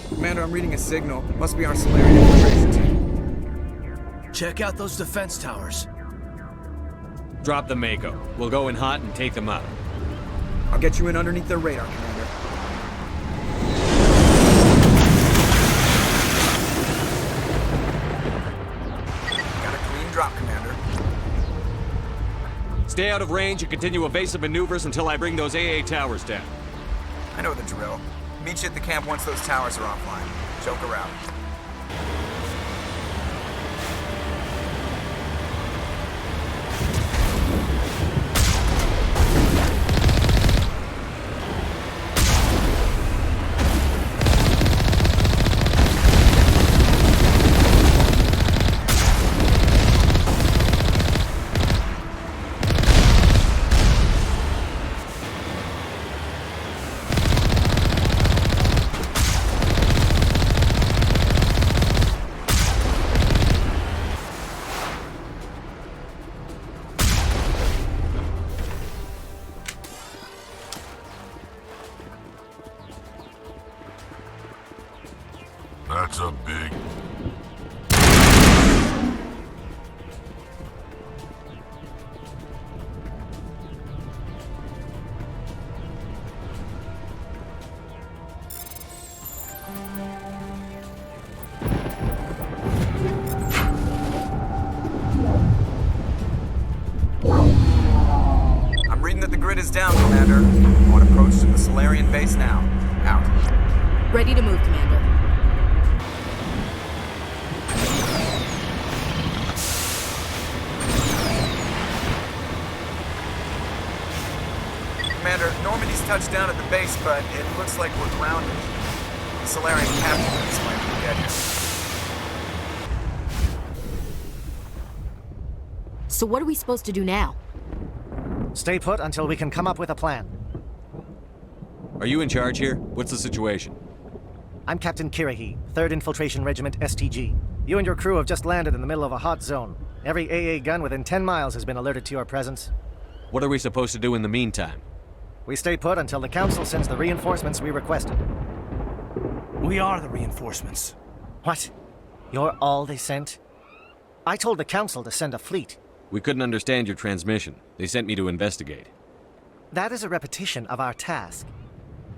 Commander, I'm reading a signal. Must be our Solarian infiltration team. Check out those defense towers. Drop the Mako. We'll go in hot and take them out. I'll get you in underneath their radar, Commander. Got a clean drop, Commander. Stay out of range and continue evasive maneuvers until I bring those AA towers down. I know the drill. Meet you at the camp once those towers are offline. Joke around. That's a big... I'm reading that the grid is down, Commander. On approach to the Solarian base now. Out. Ready to move, Commander. Commander, Normandy's touched down at the base, but it looks like we're grounded. The Solarian captain is likely to get here. So what are we supposed to do now? Stay put until we can come up with a plan. Are you in charge here? What's the situation? I'm Captain Kirahi, 3rd Infiltration Regiment STG. You and your crew have just landed in the middle of a hot zone. Every AA gun within 10 miles has been alerted to your presence. What are we supposed to do in the meantime? We stay put until the Council sends the reinforcements we requested. We are the reinforcements. What? You're all they sent? I told the Council to send a fleet. We couldn't understand your transmission. They sent me to investigate. That is a repetition of our task.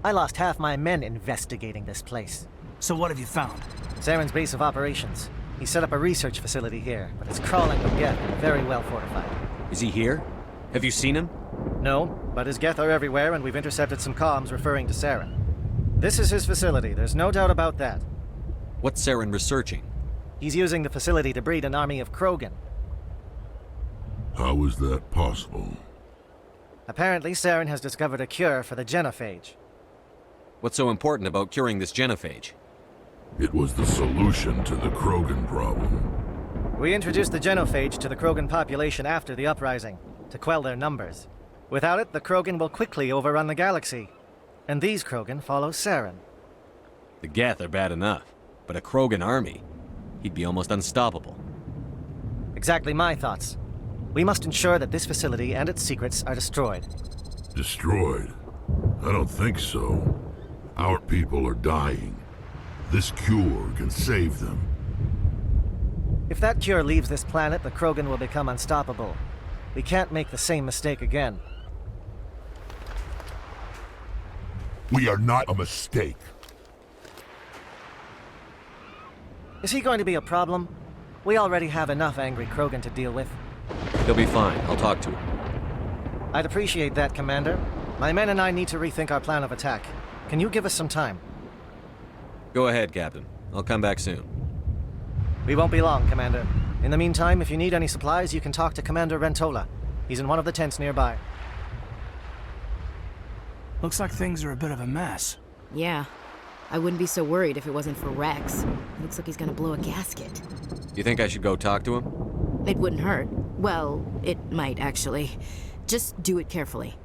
I lost half my men investigating this place. So what have you found? Saren's base of operations. He set up a research facility here, but it's crawling with Geth and very well fortified. Is he here? Have you seen him? No, but his Geth are everywhere and we've intercepted some comms referring to Saren. This is his facility, there's no doubt about that. What's Saren researching? He's using the facility to breed an army of Krogan. How is that possible? Apparently, Saren has discovered a cure for the genophage. What's so important about curing this genophage? It was the solution to the Krogan problem. We introduced the genophage to the Krogan population after the uprising, to quell their numbers. Without it, the Krogan will quickly overrun the galaxy. And these Krogan follow Saren. The Geth are bad enough, but a Krogan army? He'd be almost unstoppable. Exactly my thoughts. We must ensure that this facility and its secrets are destroyed. Destroyed? I don't think so. Our people are dying. This cure can save them. If that cure leaves this planet, the Krogan will become unstoppable. We can't make the same mistake again. We are not a mistake. Is he going to be a problem? We already have enough angry Krogan to deal with. He'll be fine. I'll talk to him. I'd appreciate that, Commander. My men and I need to rethink our plan of attack. Can you give us some time? Go ahead, Captain. I'll come back soon. We won't be long, Commander. In the meantime, if you need any supplies, you can talk to Commander Rentola. He's in one of the tents nearby. Looks like things are a bit of a mess. Yeah. I wouldn't be so worried if it wasn't for Wrex. Looks like he's gonna blow a gasket. You think I should go talk to him? It wouldn't hurt. Well, it might, actually. Just do it carefully.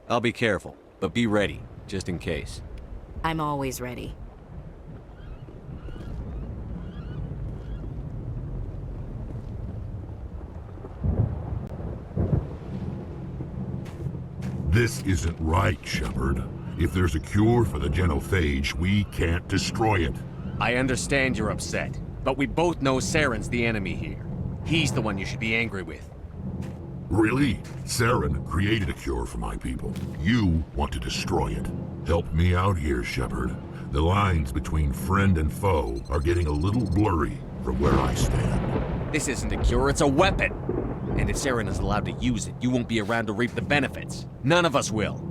I'll be careful, but be ready, just in case. I'm always ready. This isn't right, Shepard. If there's a cure for the genophage, we can't destroy it. I understand you're upset, but we both know Saren's the enemy here. He's the one you should be angry with. Really? Saren created a cure for my people. You want to destroy it. Help me out here, Shepard. The lines between friend and foe are getting a little blurry from where I stand. This isn't a cure, it's a weapon! And if Saren is allowed to use it, you won't be around to reap the benefits. None of us will.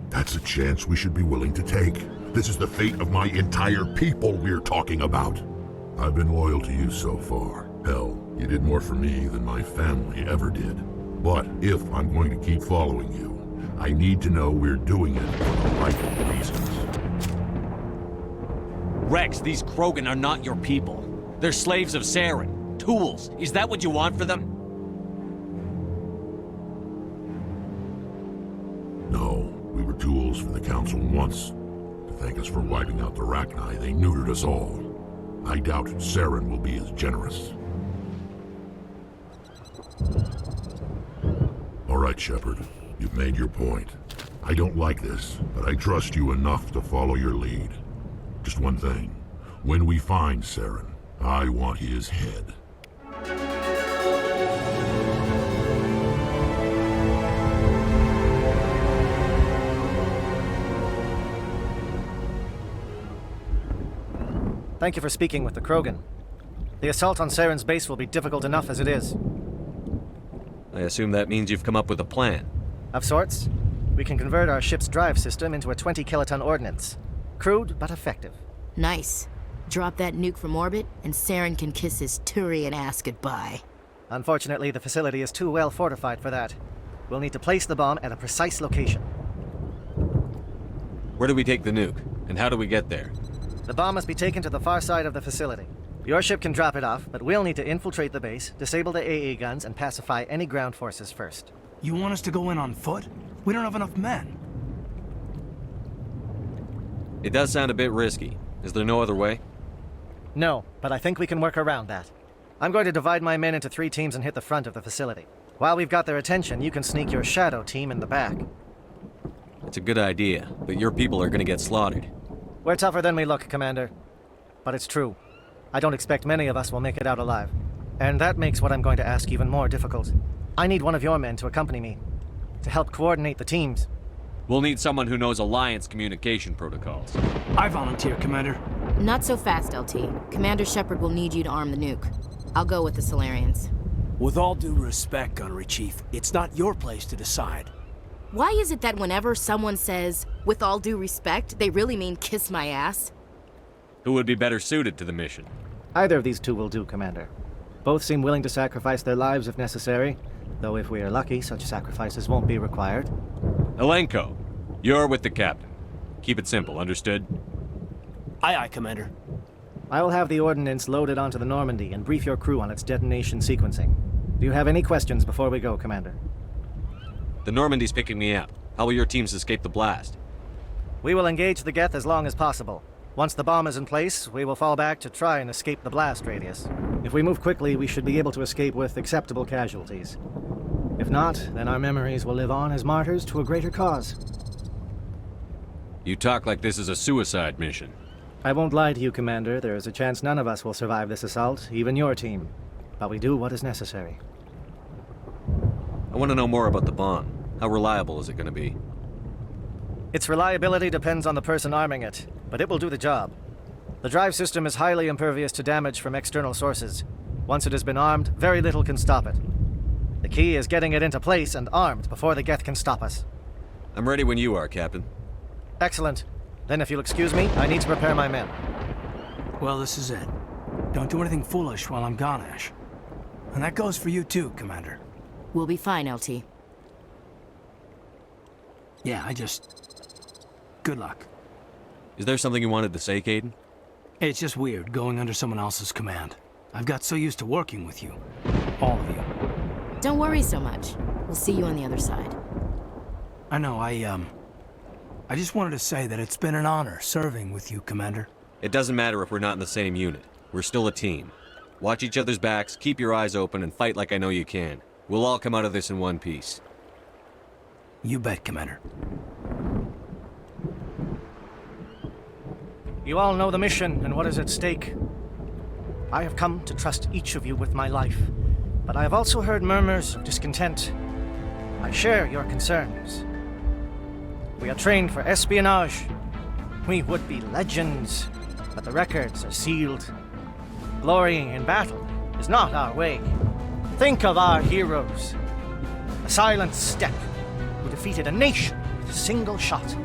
That's a chance we should be willing to take. This is the fate of my entire people we're talking about. I've been loyal to you so far. Hell, you did more for me than my family ever did. But if I'm going to keep following you, I need to know we're doing it for the right reasons. Wrex, these Krogan are not your people. They're slaves of Saren. Tools. Is that what you want for them? No, we were tools for the Council once. To thank us for wiping out the Rachni, they neutered us all. I doubt Saren will be as generous. All right, Shepard. You've made your point. I don't like this, but I trust you enough to follow your lead. Just one thing. When we find Saren, I want his head. Thank you for speaking with the Krogan. The assault on Saren's base will be difficult enough as it is. I assume that means you've come up with a plan. Of sorts. We can convert our ship's drive system into a 20-kiloton ordnance. Crude, but effective. Nice. Drop that nuke from orbit, and Saren can kiss his Turian ass goodbye. Unfortunately, the facility is too well fortified for that. We'll need to place the bomb at a precise location. Where do we take the nuke? And how do we get there? The bomb must be taken to the far side of the facility. Your ship can drop it off, but we'll need to infiltrate the base, disable the AA guns, and pacify any ground forces first. You want us to go in on foot? We don't have enough men. It does sound a bit risky. Is there no other way? No, but I think we can work around that. I'm going to divide my men into 3 teams and hit the front of the facility. While we've got their attention, you can sneak your shadow team in the back. It's a good idea, but your people are gonna get slaughtered. We're tougher than we look, Commander. But it's true. I don't expect many of us will make it out alive. And that makes what I'm going to ask even more difficult. I need one of your men to accompany me, to help coordinate the teams. We'll need someone who knows Alliance communication protocols. I volunteer, Commander. Not so fast, LT. Commander Shepard will need you to arm the nuke. I'll go with the Solarians. With all due respect, Gunnery Chief, it's not your place to decide. Why is it that whenever someone says, with all due respect, they really mean kiss my ass? Who would be better suited to the mission? Either of these 2 will do, Commander. Both seem willing to sacrifice their lives if necessary, though if we are lucky, such sacrifices won't be required. Elenko, you're with the captain. Keep it simple, understood? Aye, aye, Commander. I will have the ordnance loaded onto the Normandy and brief your crew on its detonation sequencing. Do you have any questions before we go, Commander? The Normandy's picking me up. How will your teams escape the blast? We will engage the Geth as long as possible. Once the bomb is in place, we will fall back to try and escape the blast radius. If we move quickly, we should be able to escape with acceptable casualties. If not, then our memories will live on as martyrs to a greater cause. You talk like this is a suicide mission. I won't lie to you, Commander. There is a chance none of us will survive this assault, even your team. But we do what is necessary. I want to know more about the bomb. How reliable is it going to be? Its reliability depends on the person arming it, but it will do the job. The drive system is highly impervious to damage from external sources. Once it has been armed, very little can stop it. The key is getting it into place and armed before the Geth can stop us. I'm ready when you are, Captain. Excellent. Then if you'll excuse me, I need to prepare my men. Well, this is it. Don't do anything foolish while I'm gone, Ash. And that goes for you too, Commander. We'll be fine, LT. Yeah, good luck. Is there something you wanted to say, Caden? It's just weird going under someone else's command. I've got so used to working with you. All of you. Don't worry so much. We'll see you on the other side. I know, I just wanted to say that it's been an honor serving with you, Commander. It doesn't matter if we're not in the same unit. We're still a team. Watch each other's backs, keep your eyes open, and fight like I know you can. We'll all come out of this in one piece. You bet, Commander. You all know the mission and what is at stake. I have come to trust each of you with my life, but I have also heard murmurs of discontent. I share your concerns. We are trained for espionage. We would be legends, but the records are sealed. Glorying in battle is not our way. Think of our heroes. The silent step who defeated a nation with a single shot.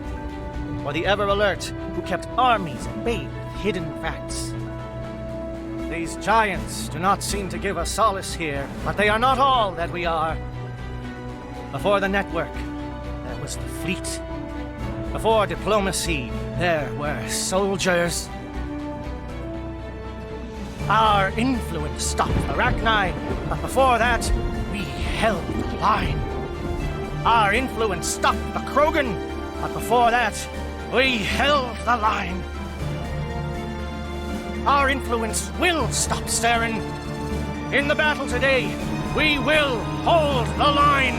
Or the ever-alert who kept armies at bay with hidden facts. These giants do not seem to give us solace here, but they are not all that we are. Before the network, there was the fleet. Before diplomacy, there were soldiers. Our influence stopped the Arachnine, but before that, we held the line. Our influence stopped the Krogan, but before that, we held the line. Our influence will stop Saren. In the battle today, we will hold the line.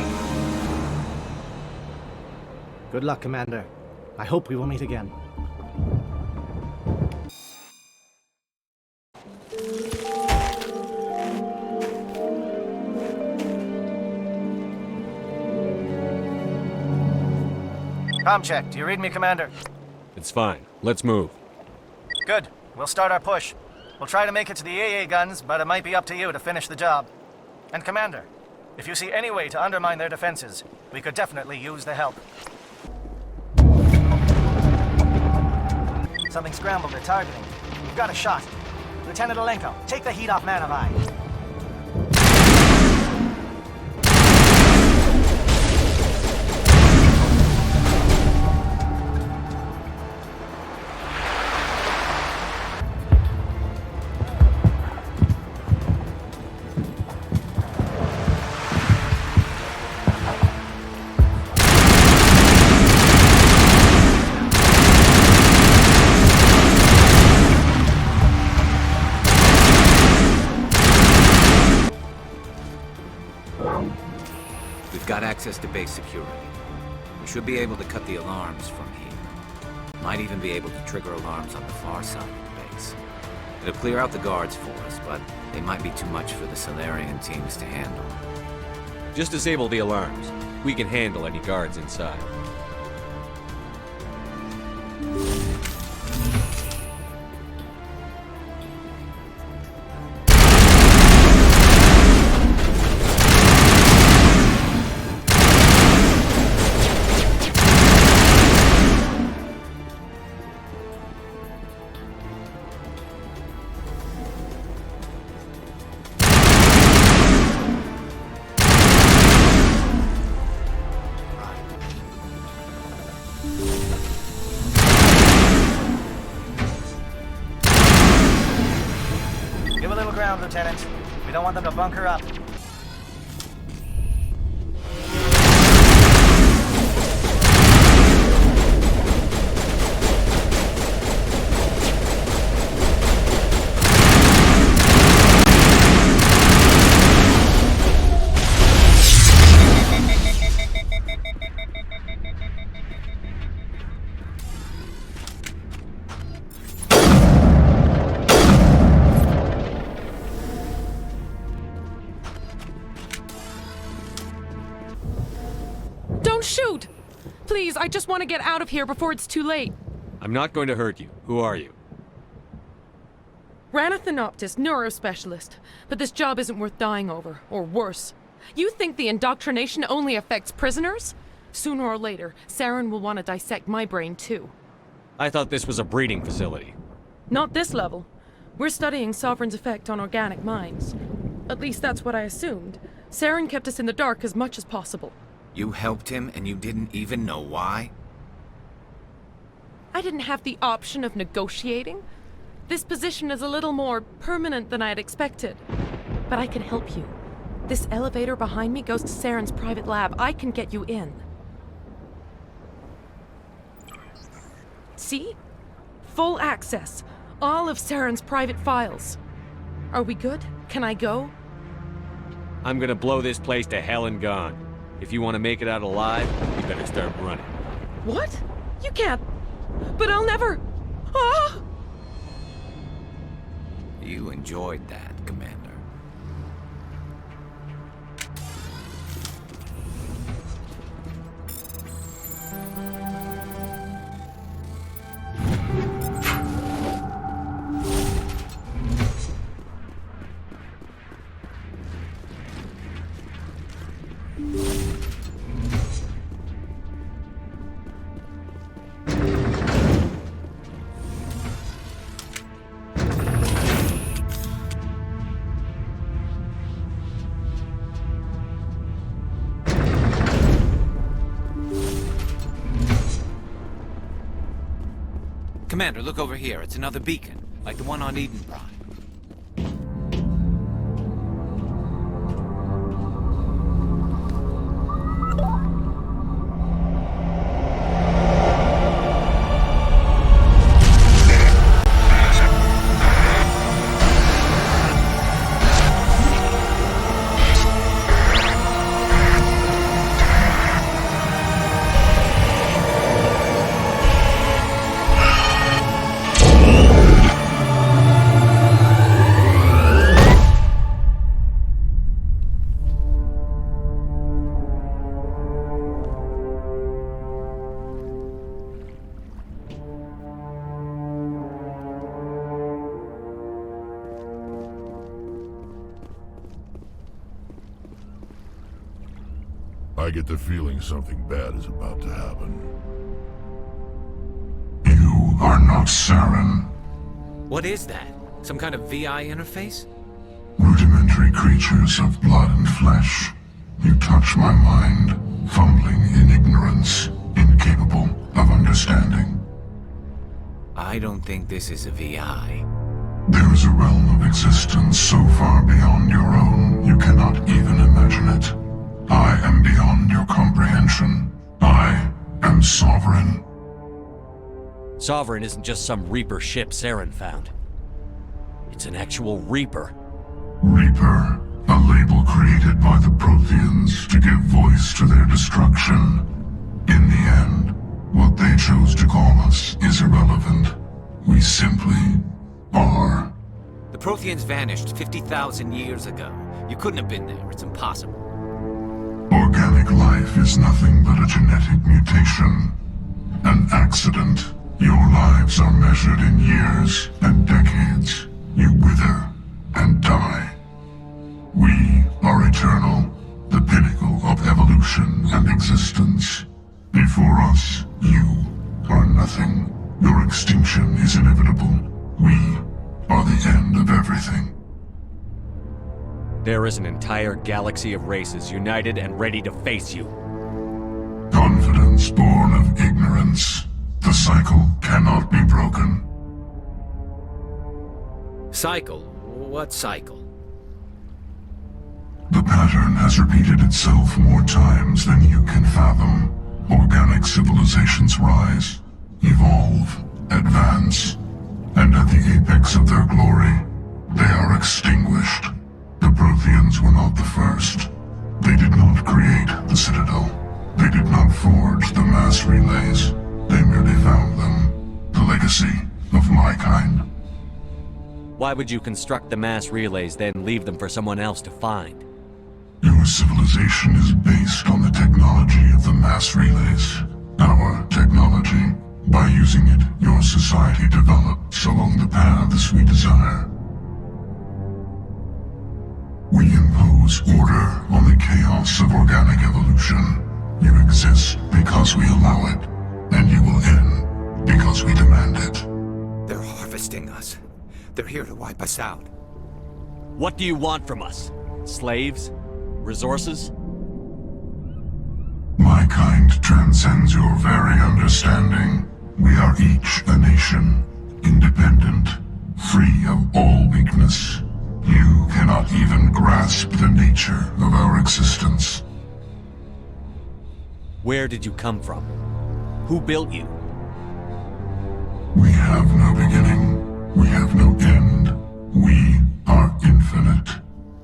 Good luck, Commander. I hope we will meet again. Comm check. Do you read me, Commander? It's fine. Let's move. Good. We'll start our push. We'll try to make it to the AA guns, but it might be up to you to finish the job. And Commander, if you see any way to undermine their defenses, we could definitely use the help. Something scrambled their targeting. We've got a shot. Lieutenant Alenko, take the heat off Man of Eye. We've got access to base security. We should be able to cut the alarms from here. Might even be able to trigger alarms on the far side of the base. It'll clear out the guards for us, but they might be too much for the Salarian teams to handle. Just disable the alarms. We can handle any guards inside. Give a little ground, Lieutenant. We don't want them to bunker up. Shoot! Please, I just want to get out of here before it's too late. I'm not going to hurt you. Who are you? Ranathanoptis, neurospecialist. But this job isn't worth dying over, or worse. You think the indoctrination only affects prisoners? Sooner or later, Saren will want to dissect my brain too. I thought this was a breeding facility. Not this level. We're studying Sovereign's effect on organic minds. At least that's what I assumed. Saren kept us in the dark as much as possible. You helped him and you didn't even know why? I didn't have the option of negotiating. This position is a little more permanent than I had expected. But I can help you. This elevator behind me goes to Saren's private lab. I can get you in. See? Full access. All of Saren's private files. Are we good? Can I go? I'm gonna blow this place to hell and gone. If you want to make it out alive, you better start running. What? You can't. But I'll never. Ah! enjoyed that, Commander. Commander, look over here. It's another beacon, like the one on Eden Prime. I get the feeling something bad is about to happen. You are not Saren. What is that? Some kind of VI interface? Rudimentary creatures of blood and flesh. You touch my mind, fumbling in ignorance, incapable of understanding. I don't think this is a VI. There is a realm of existence so far beyond your own, you cannot even imagine it. I am beyond your comprehension. I am sovereign. Sovereign isn't just some Reaper ship Saren found. It's an actual Reaper. Reaper, a label created by the Protheans to give voice to their destruction. In the end, what they chose to call us is irrelevant. We simply are. The Protheans vanished 50,000 years ago. You couldn't have been there. It's impossible. Organic life is nothing but a genetic mutation. An accident. Your lives are measured in years and decades. You wither and die. We are eternal, the pinnacle of evolution and existence. Before us, you are nothing. Your extinction is inevitable. We are the end of everything. There is an entire galaxy of races united and ready to face you. Confidence born of ignorance. The cycle cannot be broken. Cycle? What cycle? The pattern has repeated itself more times than you can fathom. Organic civilizations rise, evolve, advance, and at the apex of their glory, they are extinguished. The Protheans were not the first. They did not create the Citadel. They did not forge the mass relays. They merely found them. The legacy of my kind. Why would you construct the mass relays, then leave them for someone else to find? Your civilization is based on the technology of the mass relays. Our technology. By using it, your society develops along the paths we desire. We impose order on the chaos of organic evolution. You exist because we allow it, and you will end because we demand it. They're harvesting us. They're here to wipe us out. What do you want from us? Slaves? Resources? My kind transcends your very understanding. We are each a nation, independent, free of all weakness. You cannot even grasp the nature of our existence. Where did you come from? Who built you? We have no beginning. We have no end. We are infinite.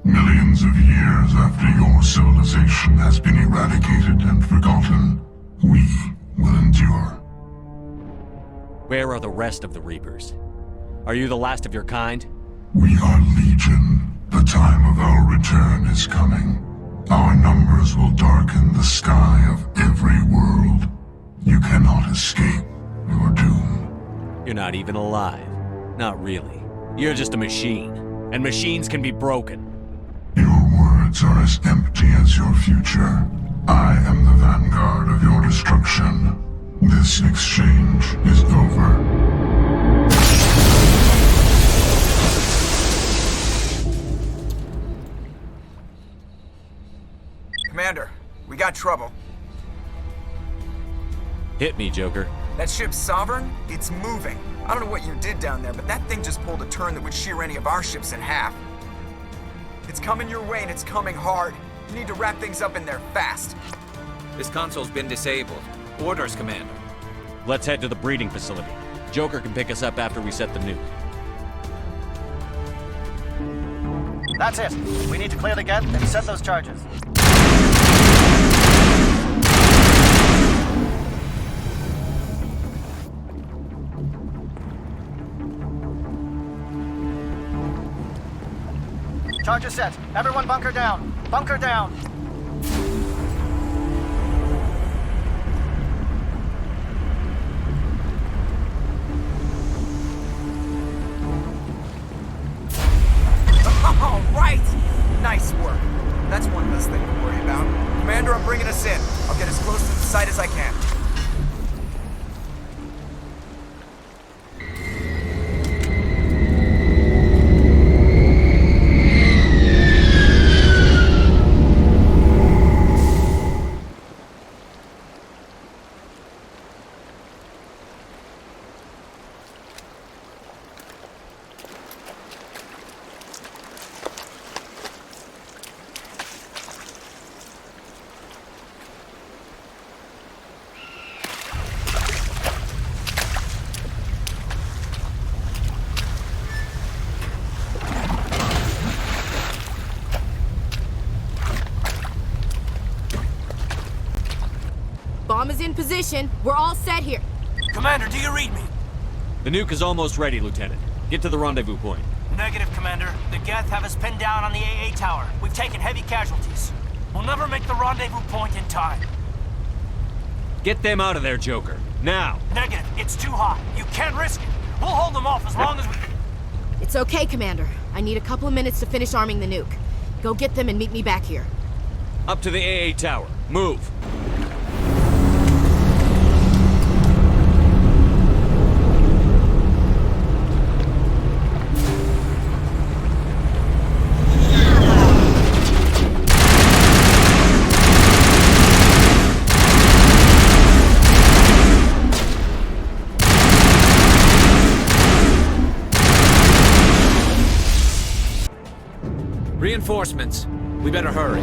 Millions of years after your civilization has been eradicated and forgotten, we will endure. Where are the rest of the Reapers? Are you the last of your kind? We are Legion. The time of our return is coming. Our numbers will darken the sky of every world. You cannot escape your doom. You're not even alive. Not really. You're just a machine. And machines can be broken. Your words are as empty as your future. I am the vanguard of your destruction. This exchange is over. Commander, we got trouble. Hit me, Joker. That ship's Sovereign? It's moving. I don't know what you did down there, but that thing just pulled a turn that would shear any of our ships in half. It's coming your way and it's coming hard. You need to wrap things up in there fast. This console's been disabled. Orders, Commander. Let's head to the breeding facility. Joker can pick us up after we set the nuke. That's it. We need to clear the gate and set those charges. Charges set. Everyone bunker down. Bunker down. All right! Nice work. That's one less thing to worry about. Commander, I'm bringing us in. I'll get as close to the site as I can. Bomb is in position. We're all set here. Commander, do you read me? The nuke is almost ready, Lieutenant. Get to the rendezvous point. Negative, Commander. The Geth have us pinned down on the AA tower. We've taken heavy casualties. We'll never make the rendezvous point in time. Get them out of there, Joker. Now! Negative. It's too hot. You can't risk it. We'll hold them off as long as we... It's okay, Commander. I need a couple of minutes to finish arming the nuke. Go get them and meet me back here. Up to the AA tower. Move! Reinforcements. We better hurry.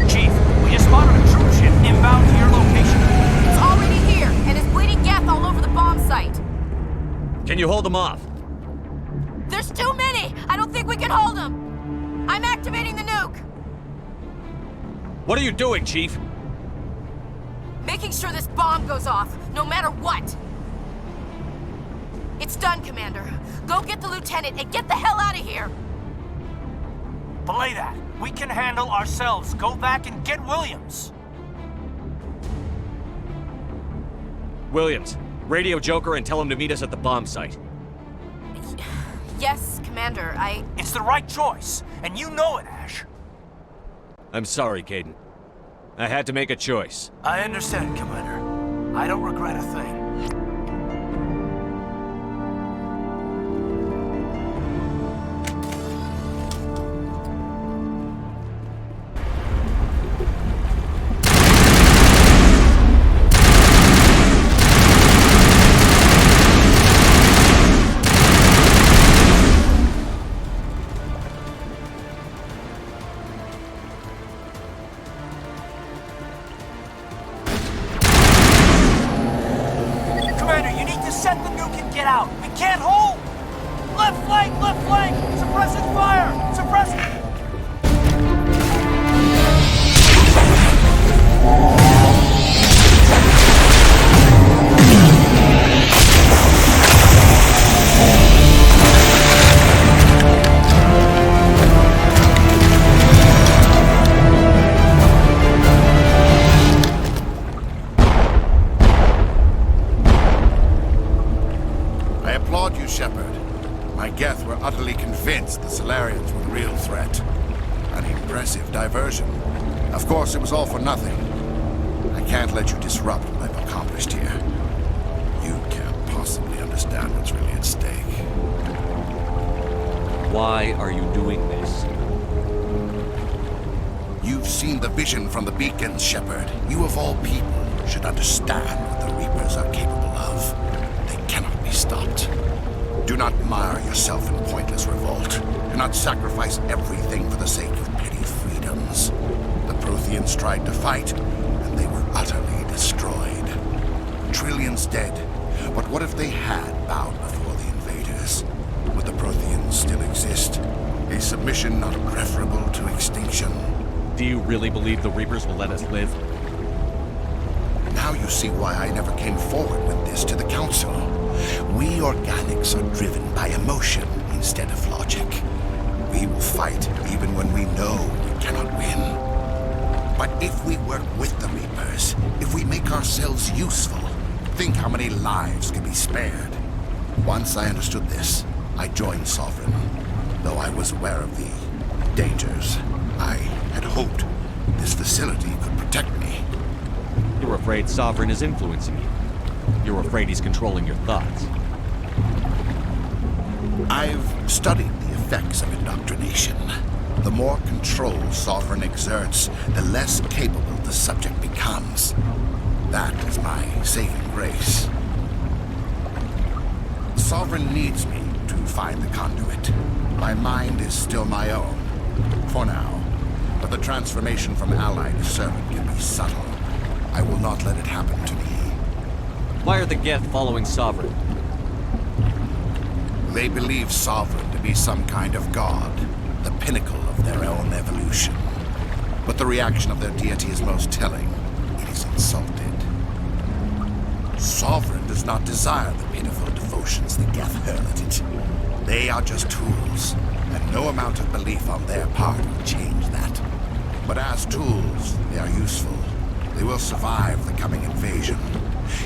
Chief, we just spotted a troop ship inbound to your location. It's already here, and it's bleeding Geth all over the bomb site. Can you hold them off? There's too many! I don't think we can hold them! I'm activating the nuke! What are you doing, Chief? Making sure this bomb goes off, no matter what! It's done, Commander. Go get the lieutenant and get the hell out of here! Belay that. We can handle ourselves. Go back and get Williams. Williams, radio Joker and tell him to meet us at the bomb site. Yes, Commander, It's the right choice, and you know it, Ash. I'm sorry, Caden. I had to make a choice. I understand, Commander. I don't regret a thing. Set the nuke and get out. We can't hold. Left flank, suppressing fire, suppressing. applaud you, Shepard. My Geth were utterly convinced the Salarians were the real threat. An impressive diversion. Of course, it was all for nothing. I can't let you disrupt what I've accomplished here. You can't possibly understand what's really at stake. Why are you doing this? You've seen the vision from the beacons, Shepard. You of all people should understand what the Reapers are capable of. They cannot be stopped. Do not mire yourself in pointless revolt. Do not sacrifice everything for the sake of petty freedoms. The Protheans tried to fight, and they were utterly destroyed. Trillions dead. But what if they had bowed before the invaders? Would the Protheans still exist? A submission not preferable to extinction? Do you really believe the Reapers will let us live? Now you see why I never came forward with this to the Council. We organics are driven by emotion instead of logic. We will fight even when we know we cannot win. But if we work with the Reapers, if we make ourselves useful, think how many lives can be spared. Once I understood this, I joined Sovereign. Though I was aware of the dangers, I had hoped this facility could protect me. You're afraid Sovereign is influencing you. You're afraid he's controlling your thoughts. I've studied the effects of indoctrination. The more control Sovereign exerts, the less capable the subject becomes. That is my saving grace. Sovereign needs me to find the conduit. My mind is still my own, for now. But the transformation from ally to servant can be subtle. I will not let it happen to me. Why are the Geth following Sovereign? They believe Sovereign to be some kind of god, the pinnacle of their own evolution. But the reaction of their deity is most telling. It is insulted. Sovereign does not desire the pitiful devotions the Geth hurl at it. They are just tools, and no amount of belief on their part will change that. But as tools, they are useful. They will survive the coming invasion.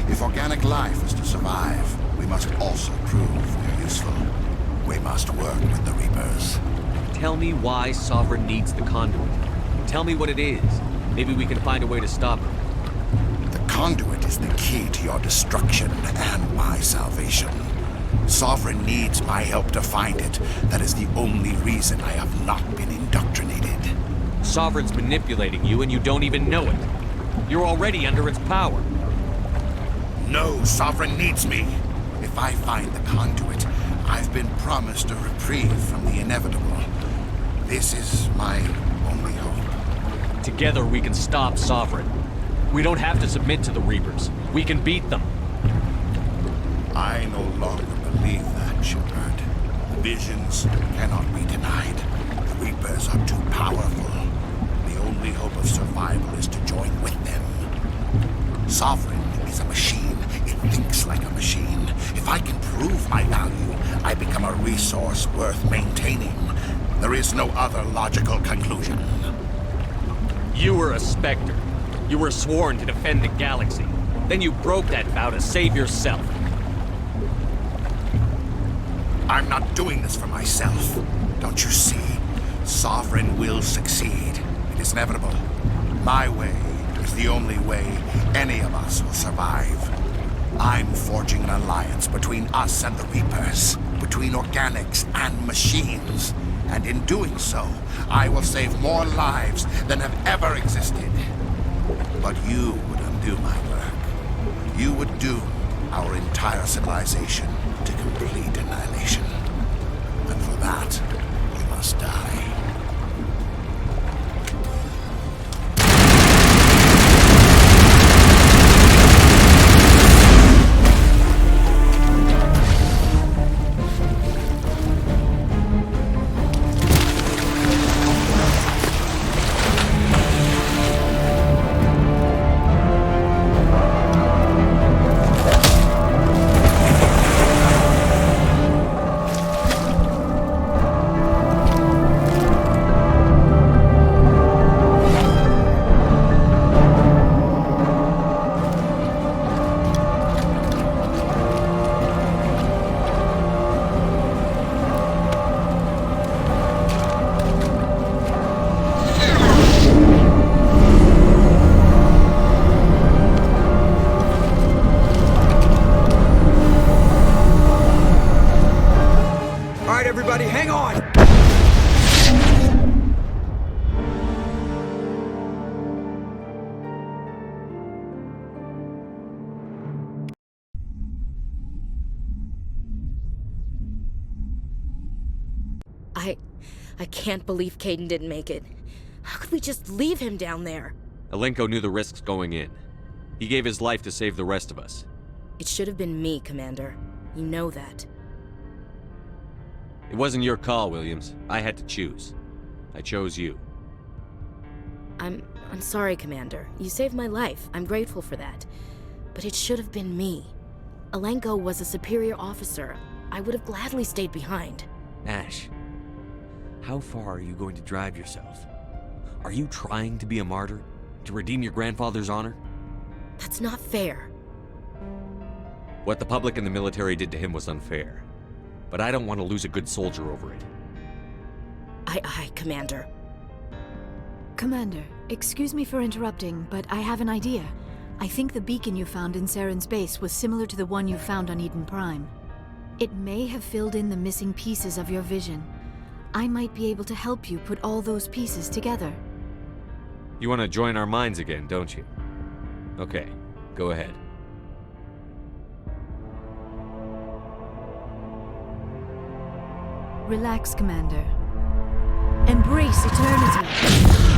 If organic life is to survive, we must also prove we are useful. We must work with the Reapers. Tell me why Sovereign needs the conduit. Tell me what it is. Maybe we can find a way to stop it. The conduit is the key to your destruction and my salvation. Sovereign needs my help to find it. That is the only reason I have not been indoctrinated. Sovereign's manipulating you and you don't even know it. You're already under its power. No, Sovereign needs me. If I find the conduit, I've been promised a reprieve from the inevitable. This is my only hope. Together we can stop Sovereign. We don't have to submit to the Reapers. We can beat them. I no longer believe that, Shepard. The visions cannot be denied. The Reapers are too powerful. The only hope of survival is to join with them. Sovereign is a machine. It thinks like a machine. If I can prove my value, I become a resource worth maintaining. There is no other logical conclusion. You were a Spectre. You were sworn to defend the galaxy. Then you broke that vow to save yourself. I'm not doing this for myself. Don't you see? Sovereign will succeed. It is inevitable. My way is the only way any of us will survive. I'm forging an alliance between us and the Reapers, between organics and machines. And in doing so, I will save more lives than have ever existed. But you would undo my work. You would doom our entire civilization to complete annihilation. And for that, we must die. everybody, hang on! I can't believe Caden didn't make it. How could we just leave him down there? Alenko knew the risks going in. He gave his life to save the rest of us. It should have been me, Commander. You know that. It wasn't your call, Williams. I had to choose. I chose you. I'm sorry, Commander. You saved my life. I'm grateful for that. But it should have been me. Alenko was a superior officer. I would have gladly stayed behind. Ash, how far are you going to drive yourself? Are you trying to be a martyr? To redeem your grandfather's honor? That's not fair. What the public and the military did to him was unfair. But I don't want to lose a good soldier over it. Aye, Commander. Commander, excuse me for interrupting, but I have an idea. I think the beacon you found in Saren's base was similar to the one you found on Eden Prime. It may have filled in the missing pieces of your vision. I might be able to help you put all those pieces together. You want to join our minds again, don't you? Okay, go ahead. Relax, Commander. Embrace eternity.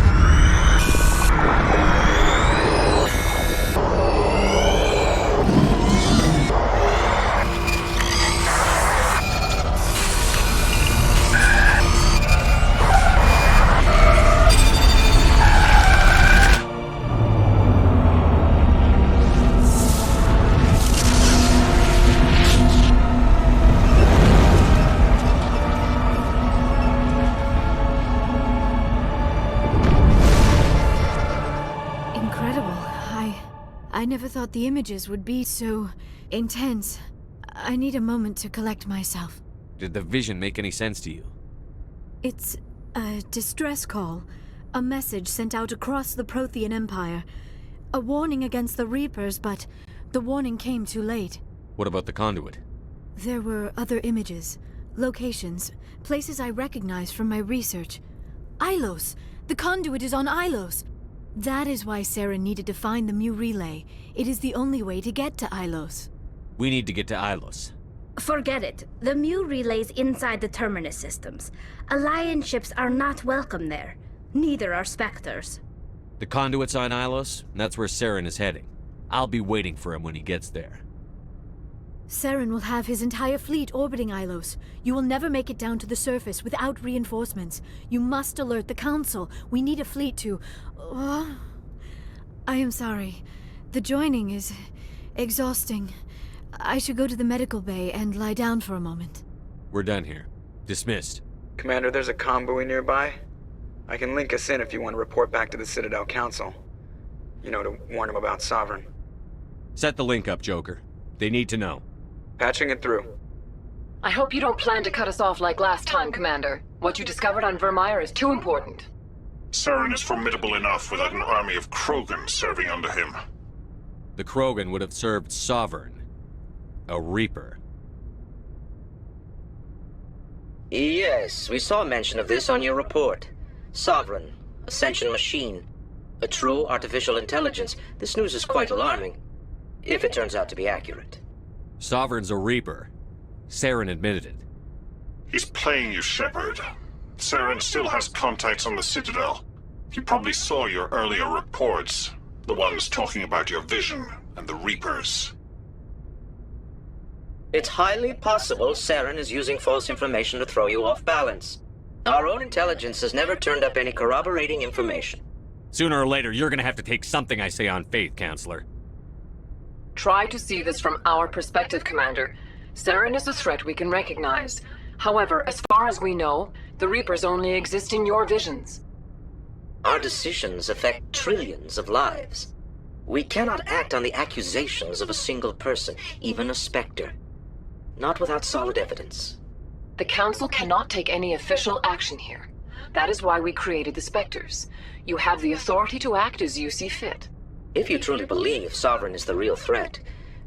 I never thought the images would be so intense. I need a moment to collect myself. Did the vision make any sense to you? It's a distress call. A message sent out across the Prothean Empire. A warning against the Reapers, but the warning came too late. What about the conduit? There were other images, locations, places I recognized from my research. Ilos! The conduit is on Ilos! That is why Saren needed to find the Mu relay. It is the only way to get to Ilos. We need to get to Ilos. Forget it. The Mu relay's inside the Terminus systems. Alliance ships are not welcome there. Neither are Spectres. The conduit's on Ilos, and that's where Saren is heading. I'll be waiting for him when he gets there. Saren will have his entire fleet orbiting Ilos. You will never make it down to the surface without reinforcements. You must alert the Council. We need a fleet to... I am sorry. The joining is exhausting. I should go to the medical bay and lie down for a moment. We're done here. Dismissed. Commander, there's a comm buoy nearby. I can link us in if you want to report back to the Citadel Council. You know, to warn them about Sovereign. Set the link up, Joker. They need to know. Patching it through. I hope you don't plan to cut us off like last time, Commander. What you discovered on Vermire is too important. Saren is formidable enough without an army of Krogan serving under him. The Krogan would have served Sovereign. A Reaper. Yes, we saw mention of this on your report. Sovereign, Ascension machine. A true artificial intelligence. This news is quite alarming. If it turns out to be accurate. Sovereign's a Reaper. Saren admitted it. He's playing you, Shepard. Saren still has contacts on the Citadel. He probably saw your earlier reports. The ones talking about your vision and the Reapers. It's highly possible Saren is using false information to throw you off balance. Our own intelligence has never turned up any corroborating information. Sooner or later, you're gonna have to take something I say on faith, Counselor. Try to see this from our perspective, Commander. Saren is a threat we can recognize. However, as far as we know, the Reapers only exist in your visions. Our decisions affect trillions of lives. We cannot act on the accusations of a single person, even a Spectre. Not without solid evidence. The Council cannot take any official action here. That is why we created the Spectres. You have the authority to act as you see fit. If you truly believe Sovereign is the real threat,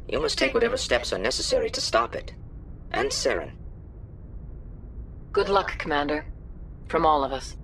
you must take whatever steps are necessary to stop it. And Saren. Good luck, Commander. From all of us.